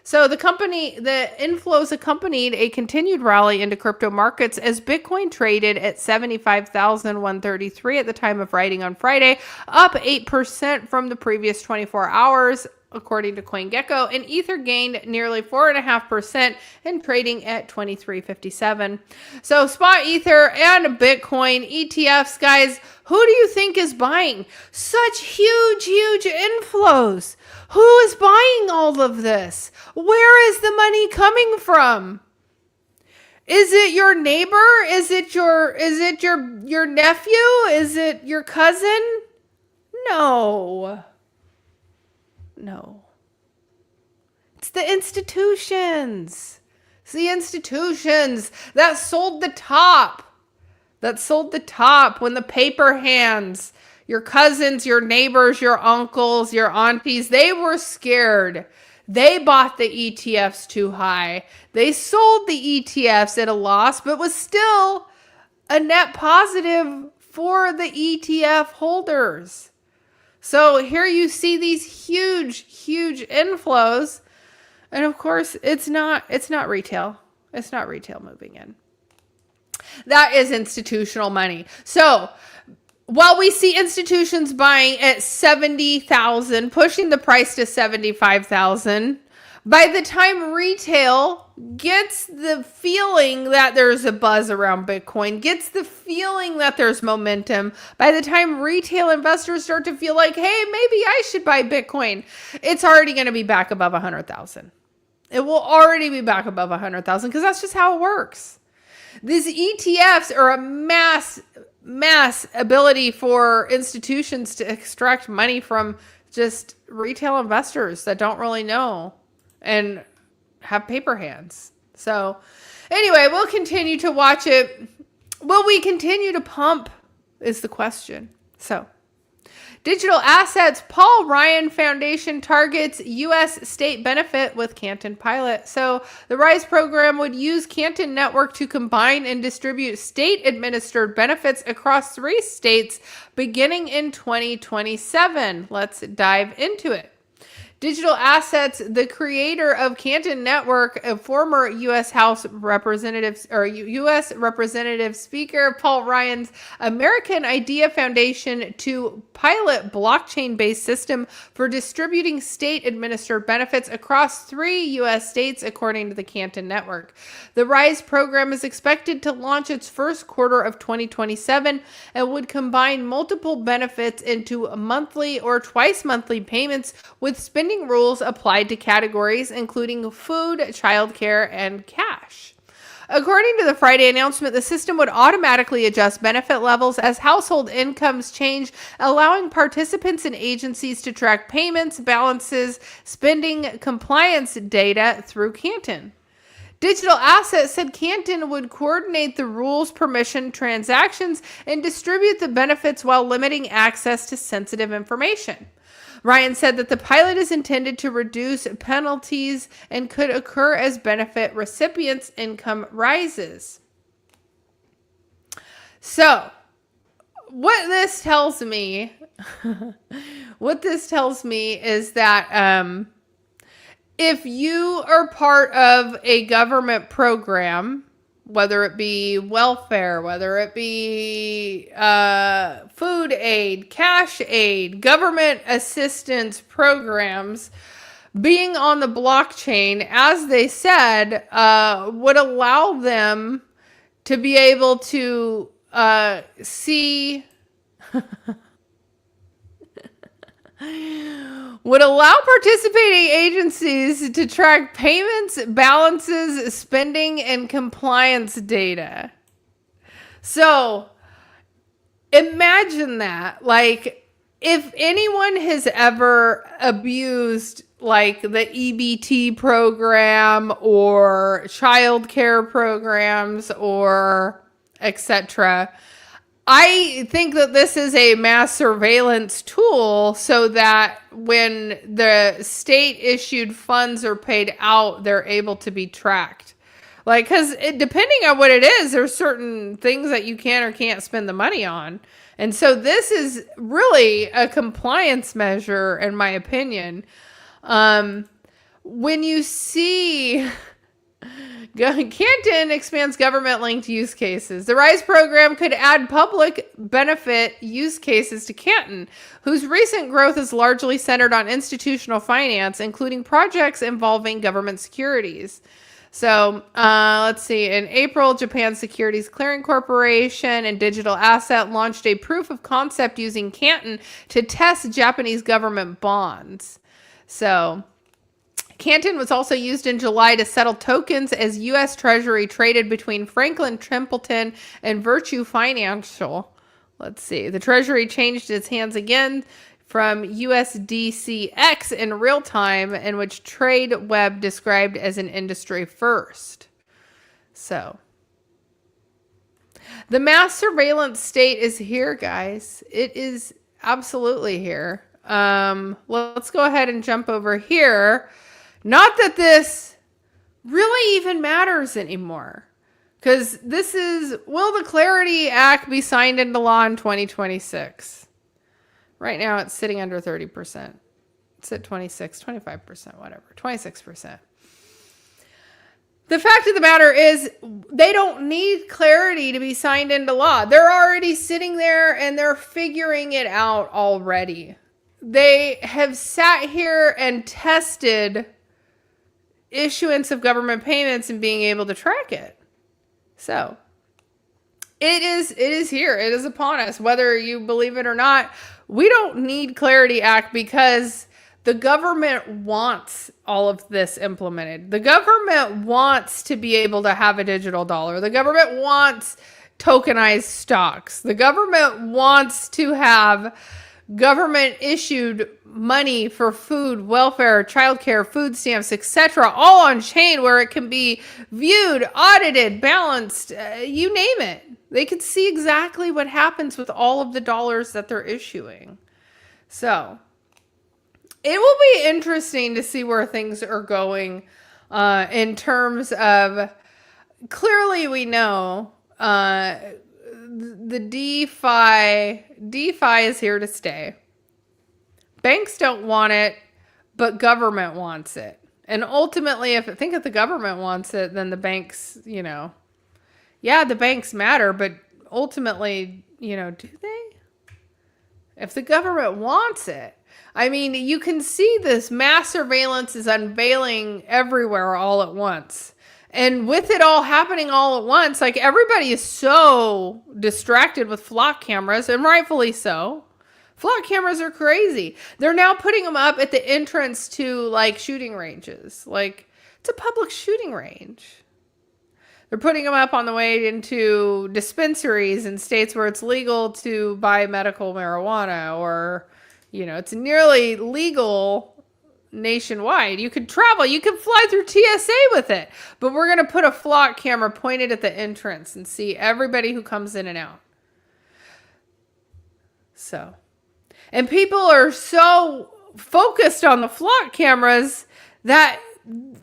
So the inflows accompanied a continued rally into crypto markets as Bitcoin traded at 75,133 at the time of writing on Friday, up 8% from the previous 24 hours. According to CoinGecko, and Ether gained nearly 4.5% in trading at 2357. So spot Ether and Bitcoin ETFs, guys, who do you think is buying such huge inflows? Who is buying all of this? Where is the money coming from? Is it your neighbor? Is it your nephew? Is it your cousin? No. It's the institutions. It's the institutions that sold the top. When the paper hands, your cousins, your neighbors, your uncles, your aunties, they were scared. They bought the ETFs too high. They sold the ETFs at a loss, but was still a net positive for the ETF holders. So here you see these huge inflows. And of course, it's not retail. It's not retail moving in. That is institutional money. So while we see institutions buying at 70,000, pushing the price to 75,000, by the time retail gets the feeling that there's a buzz around Bitcoin, gets the feeling that there's momentum, by the time retail investors start to feel like, hey, maybe I should buy Bitcoin, it's already going to be back above 100,000. It will already be back above 100,000 because that's just how it works. These ETFs are a mass ability for institutions to extract money from just retail investors that don't really know and have paper hands. So anyway, we'll continue to watch it. Will we continue to pump is the question. So digital assets, Paul Ryan Foundation targets U.S. state benefit with Canton pilot. So the RISE program would use Canton Network to combine and distribute state-administered benefits across 3 states beginning in 2027. Let's dive into it. Digital Assets, the creator of Canton Network, a former U.S. House Representatives or U.S. Representative Speaker Paul Ryan's American Idea Foundation to pilot blockchain-based system for distributing state-administered benefits across 3 U.S. states, according to the Canton Network. The RISE program is expected to launch its first quarter of 2027 and would combine multiple benefits into monthly or twice-monthly payments with spending rules applied to categories including food, childcare, and cash. According to the Friday announcement, the system would automatically adjust benefit levels as household incomes change, allowing participants and agencies to track payments, balances, spending, compliance data through Canton. Digital Assets said Canton would coordinate the rules, permission, transactions, and distribute the benefits while limiting access to sensitive information. Ryan said that the pilot is intended to reduce penalties and could occur as benefit recipients' income rises. So, what this tells me is that if you are part of a government program, whether it be welfare, whether it be food aid, cash aid, government assistance programs, being on the blockchain, as they said, would allow them to be able to see... would allow participating agencies to track payments, balances, spending, and compliance data. So imagine that. Like, if anyone has ever abused like the EBT program or childcare programs or etc., I think that this is a mass surveillance tool so that when the state issued funds are paid out, they're able to be tracked. Like, because depending on what it is, there's certain things that you can or can't spend the money on. And so this is really a compliance measure, in my opinion. When you see... Canton expands government-linked use cases. The RISE program could add public benefit use cases to Canton, whose recent growth is largely centered on institutional finance, including projects involving government securities. So let's see. In April, Japan's Securities Clearing Corporation and Digital Asset launched a proof of concept using Canton to test Japanese government bonds. So... Canton was also used in July to settle tokens as U.S. Treasury traded between Franklin Templeton and Virtue Financial. Let's see. The Treasury changed its hands again from USDCX in real time, in which TradeWeb described as an industry first. So, the mass surveillance state is here, guys. It is absolutely here. Let's go ahead and jump over here. Not that this really even matters anymore. Because this is, will the Clarity Act be signed into law in 2026? Right now it's sitting under 30%. It's at 26, 25%, whatever, 26%. The fact of the matter is, they don't need clarity to be signed into law. They're already sitting there and they're figuring it out already. They have sat here and tested issuance of government payments and being able to track it. So it is here. It is upon us, whether you believe it or not. We don't need Clarity Act because the government wants all of this implemented. The government wants to be able to have a digital dollar. The government wants tokenized stocks. The government wants to have government issued money for food, welfare, childcare, food stamps, etc., all on chain where it can be viewed, audited, balanced, you name it. They can see exactly what happens with all of the dollars that they're issuing. So it will be interesting to see where things are going in terms of, clearly we know the DeFi is here to stay. Banks don't want it, but government wants it. And ultimately, if the government wants it, then the banks, the banks matter, but ultimately, do they? If the government wants it, I mean, you can see this mass surveillance is unveiling everywhere all at once. And with it all happening all at once, like everybody is so distracted with flock cameras, and rightfully so. Flock cameras are crazy. They're now putting them up at the entrance to like shooting ranges. Like it's a public shooting range. They're putting them up on the way into dispensaries in states where it's legal to buy medical marijuana, or, it's nearly legal nationwide. You could travel, you could fly through TSA with it, but we're going to put a flock camera pointed at the entrance and see everybody who comes in and out. So, and people are so focused on the flock cameras that, and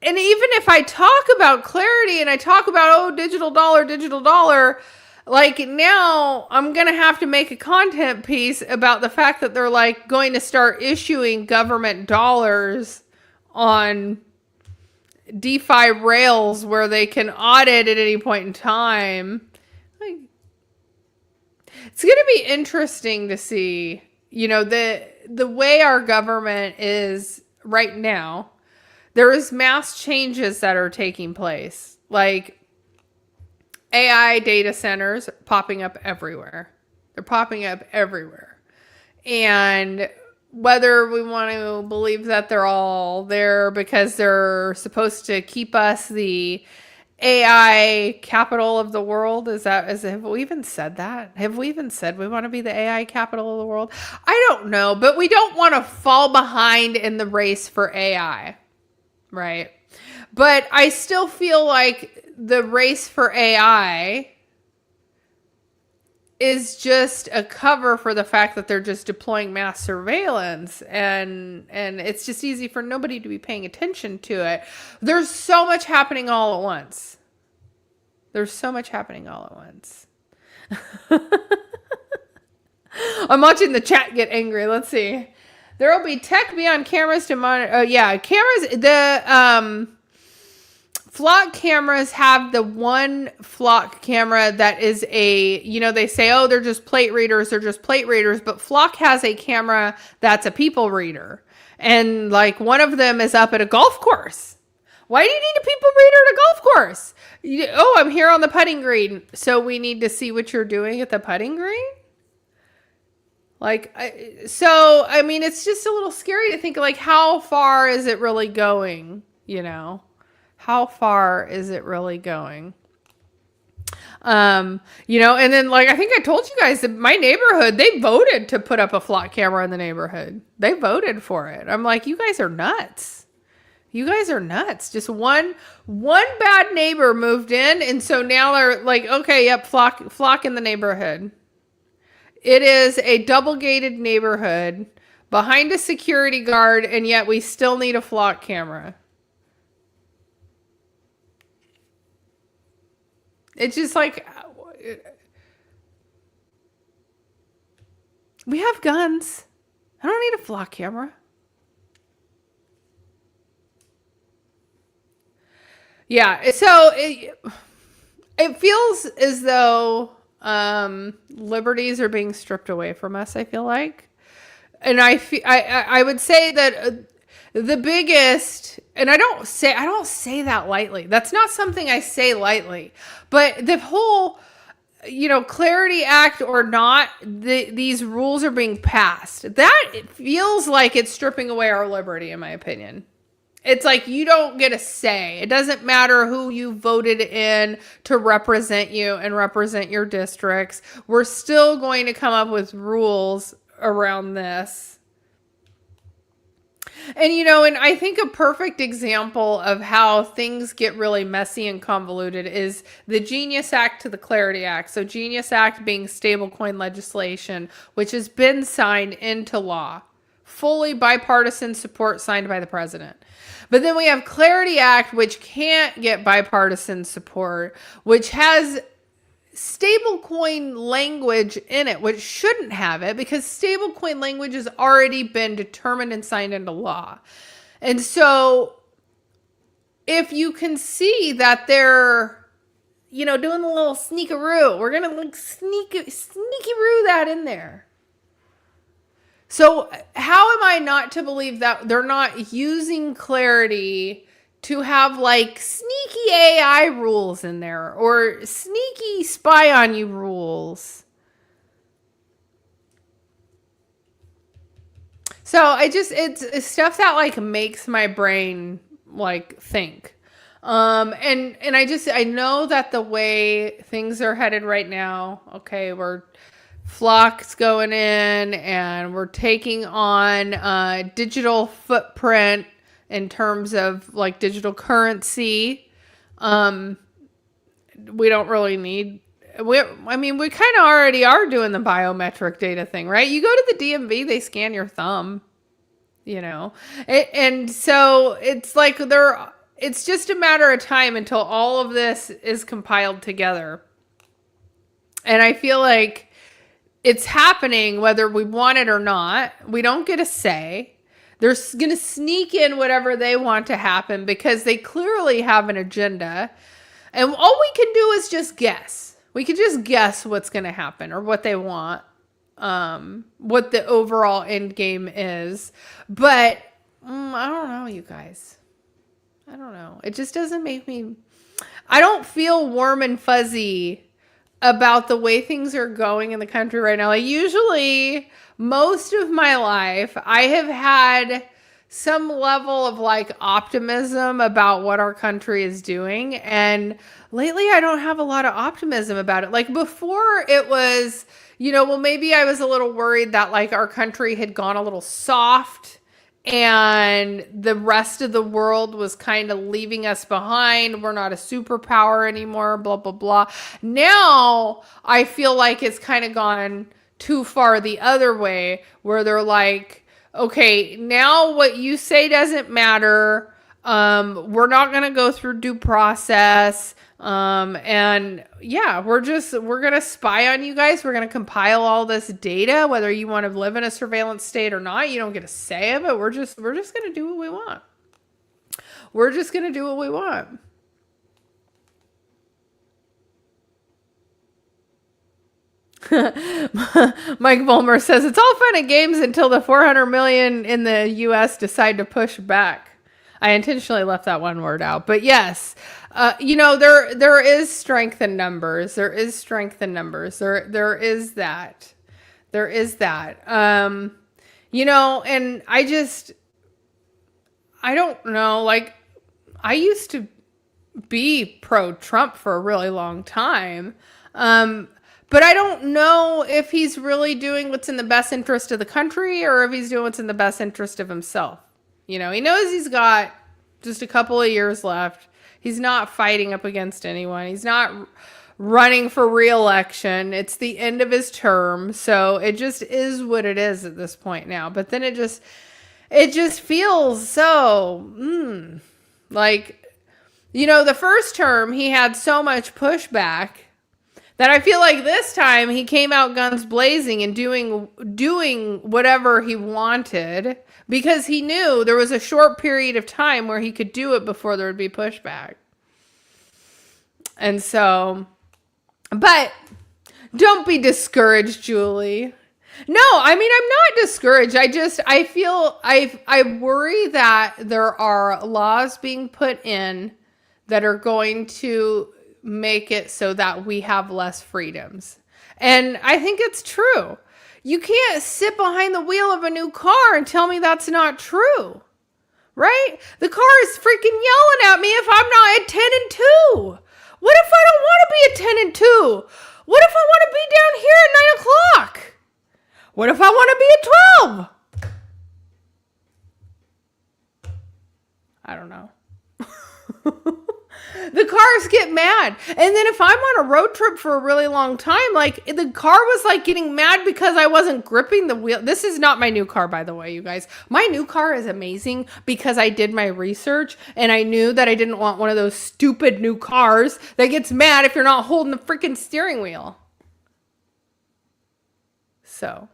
even if I talk about clarity and I talk about, digital dollar, like now I'm going to have to make a content piece about the fact that they're like going to start issuing government dollars on DeFi rails where they can audit at any point in time. Like, it's going to be interesting to see, the way our government is right now. There is mass changes that are taking place. Like, AI data centers popping up everywhere. They're popping up everywhere. And whether we want to believe that they're all there because they're supposed to keep us the AI capital of the world, have we even said that? Have we even said we want to be the AI capital of the world? I don't know, but we don't want to fall behind in the race for AI, right? But I still feel like the race for AI is just a cover for the fact that they're just deploying mass surveillance, and it's just easy for nobody to be paying attention to it. There's so much happening all at once. I'm watching the chat get angry. Let's see. There will be tech beyond cameras to monitor. Cameras. The flock cameras have the one flock camera that is they say, they're just plate readers. But flock has a camera that's a people reader. And like one of them is up at a golf course. Why do you need a people reader at a golf course? I'm here on the putting green. So we need to see what you're doing at the putting green? It's just a little scary to think like, how far is it really going? How far is it really going? And then like, I think I told you guys that my neighborhood, they voted to put up a flock camera in the neighborhood. They voted for it. I'm like, you guys are nuts. Just one bad neighbor moved in. And so now they're like, okay, yep, flock in the neighborhood. It is a double gated neighborhood behind a security guard. And yet we still need a flock camera. It's just like, we have guns. I don't need a flock camera. Yeah. So it feels as though liberties are being stripped away from us, I feel like. And I would say that the biggest, and I don't say that lightly. That's not something I say lightly. But the whole, Clarity Act or not, these rules are being passed. That it feels like it's stripping away our liberty, in my opinion. It's like you don't get a say. It doesn't matter who you voted in to represent you and represent your districts. We're still going to come up with rules around this. And I think a perfect example of how things get really messy and convoluted is the Genius Act to the Clarity Act. So Genius Act being stablecoin legislation, which has been signed into law. Fully bipartisan support signed by the president. But then we have Clarity Act, which can't get bipartisan support, which has stablecoin language in it, which shouldn't have it because stablecoin language has already been determined and signed into law. And so if you can see that they're, doing a little sneakaroo, we're going to sneaky-roo that in there. So how am I not to believe that they're not using Clarity to have like sneaky AI rules in there or sneaky spy on you rules? So it's stuff that like makes my brain like think. And I know that the way things are headed right now, okay, we're Flock's going in and we're taking on digital footprint in terms of like digital currency. We don't really need, we kind of already are doing the biometric data thing, right? You go to the DMV, they scan your thumb, and so it's like it's just a matter of time until all of this is compiled together. And I feel like it's happening whether we want it or not. We don't get a say. They're going to sneak in whatever they want to happen because they clearly have an agenda. And all we can do is just guess. We can just guess what's going to happen or what they want, what the overall end game is. But I don't know, you guys. I don't know. It just doesn't make me... I don't feel warm and fuzzy about the way things are going in the country right now. Like usually most of my life, I have had some level of like optimism about what our country is doing. And lately I don't have a lot of optimism about it. Like before it was, maybe I was a little worried that like our country had gone a little soft and the rest of the world was kind of leaving us behind. We're not a superpower anymore, blah, blah, blah. Now I feel like it's kind of gone too far the other way where they're like, okay, now what you say doesn't matter. We're not going to go through due process. And yeah, we're going to spy on you guys. We're going to compile all this data, whether you want to live in a surveillance state or not. You don't get a say of it. We're just going to do what we want. We're just going to do what we want. Mike Volmer says it's all fun and games until the 400 million in the US decide to push back. I intentionally left that one word out, but yes, there is strength in numbers. There is strength in numbers. There is that. There is that. And I don't know, like I used to be pro-Trump for a really long time. But I don't know if he's really doing what's in the best interest of the country or if he's doing what's in the best interest of himself. He knows he's got just a couple of years left. He's not fighting up against anyone. He's not running for re-election. It's the end of his term. So it just is what it is at this point now. But then it just feels so, like, the first term he had so much pushback that I feel like this time he came out guns blazing and doing whatever he wanted because he knew there was a short period of time where he could do it before there would be pushback. And so, but don't be discouraged, Julie. No, I mean, I'm not discouraged. I worry that there are laws being put in that are going to make it so that we have less freedoms. And I think it's true. You can't sit behind the wheel of a new car and tell me that's not true. Right? The car is freaking yelling at me if I'm not at 10 and 2. What if I don't want to be at 10 and 2? What if I want to be down here at 9 o'clock? What if I want to be at 12? I don't know. The cars get mad. And then if I'm on a road trip for a really long time, like the car was like getting mad because I wasn't gripping the wheel. This is not my new car, by the way, you guys. My new car is amazing because I did my research and I knew that I didn't want one of those stupid new cars that gets mad if you're not holding the freaking steering wheel. So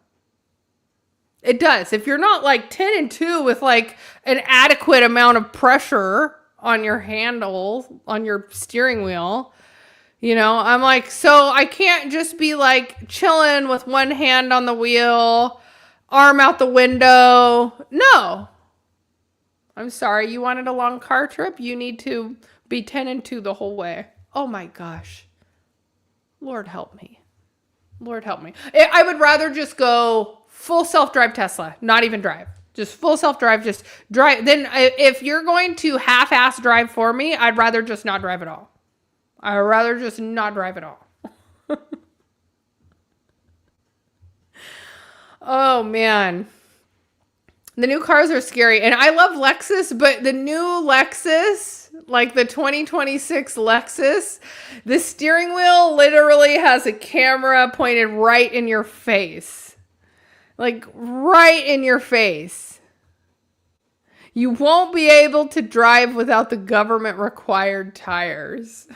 it does. If you're not like 10 and 2 with like an adequate amount of pressure on your handle, on your steering wheel, you know, I'm like, so I can't just be like chilling with one hand on the wheel, arm out the window. No. I'm sorry. You wanted a long car trip? You need to be 10 and 2 the whole way. Oh my gosh. Lord help me. Lord help me. I would rather just go full self-drive Tesla, not even drive. Just full self-drive, just drive. Then if you're going to half-ass drive for me, I'd rather just not drive at all. I'd rather just not drive at all. Oh, man. The new cars are scary. And I love Lexus, but the new Lexus, like the 2026 Lexus, the steering wheel literally has a camera pointed right in your face. Like right in your face. You won't be able to drive without the government required tires.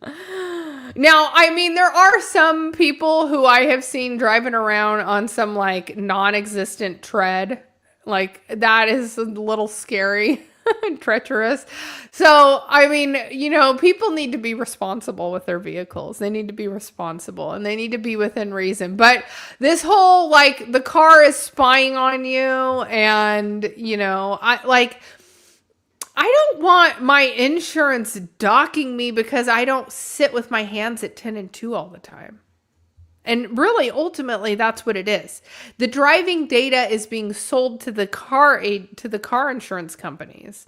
Now, I mean, there are some people who I have seen driving around on some like non-existent tread. Like that is a little scary and treacherous. So, I mean, you know, people need to be responsible with their vehicles. They need to be responsible and they need to be within reason. But this whole, like, the car is spying on you and, you know, I don't want my insurance docking me because I don't sit with my hands at 10 and 2 all the time. And really, ultimately, that's what it is. The driving data is being sold to the car insurance companies.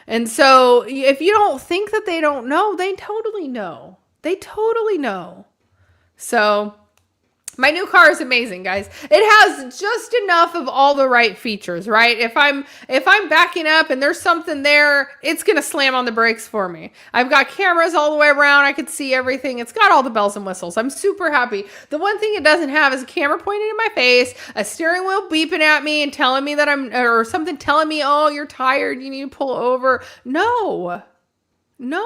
And so if you don't think that they don't know, they totally know. They totally know. So my new car is amazing, guys. It has just enough of all the right features, right? If I'm backing up and there's something there, it's going to slam on the brakes for me. I've got cameras all the way around. I can see everything. It's got all the bells and whistles. I'm super happy. The one thing it doesn't have is a camera pointing in my face, a steering wheel beeping at me and telling me that or something telling me, oh, you're tired. You need to pull over. No. Do you know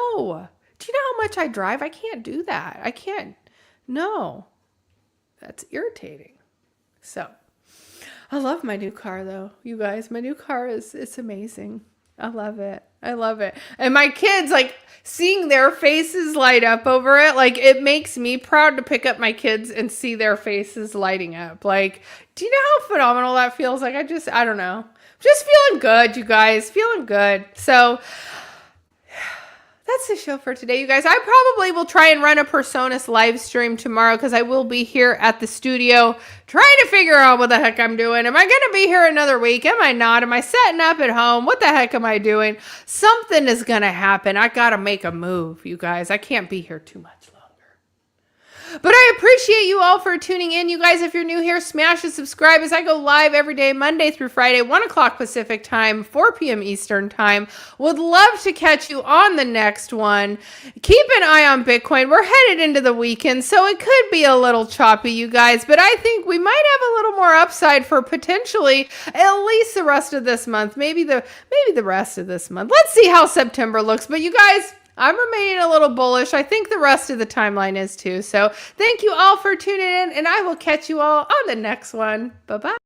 how much I drive? I can't do that. I can't. No. That's irritating. So, I love my new car though, you guys. My new car it's amazing. I love it. I love it. And my kids, like, seeing their faces light up over it, like, it makes me proud to pick up my kids and see their faces lighting up. Like, do you know how phenomenal that feels? Like, I don't know. Just feeling good, you guys. Feeling good. So, that's the show for today, you guys. I probably will try and run a Personas live stream tomorrow because I will be here at the studio trying to figure out what the heck I'm doing. Am I going to be here another week? Am I not? Am I setting up at home? What the heck am I doing? Something is going to happen. I got to make a move, you guys. I can't be here too much longer. But I appreciate you all for tuning in. You guys, if you're new here, smash the subscribe as I go live every day, Monday through Friday, 1 o'clock Pacific time, 4 p.m. Eastern time. Would love to catch you on the next one. Keep an eye on Bitcoin. We're headed into the weekend, so it could be a little choppy, you guys, but I think we might have a little more upside for potentially at least the rest of this month, maybe the rest of this month. Let's see how September looks. But you guys, I'm remaining a little bullish. I think the rest of the timeline is too. So thank you all for tuning in, and I will catch you all on the next one. Bye-bye.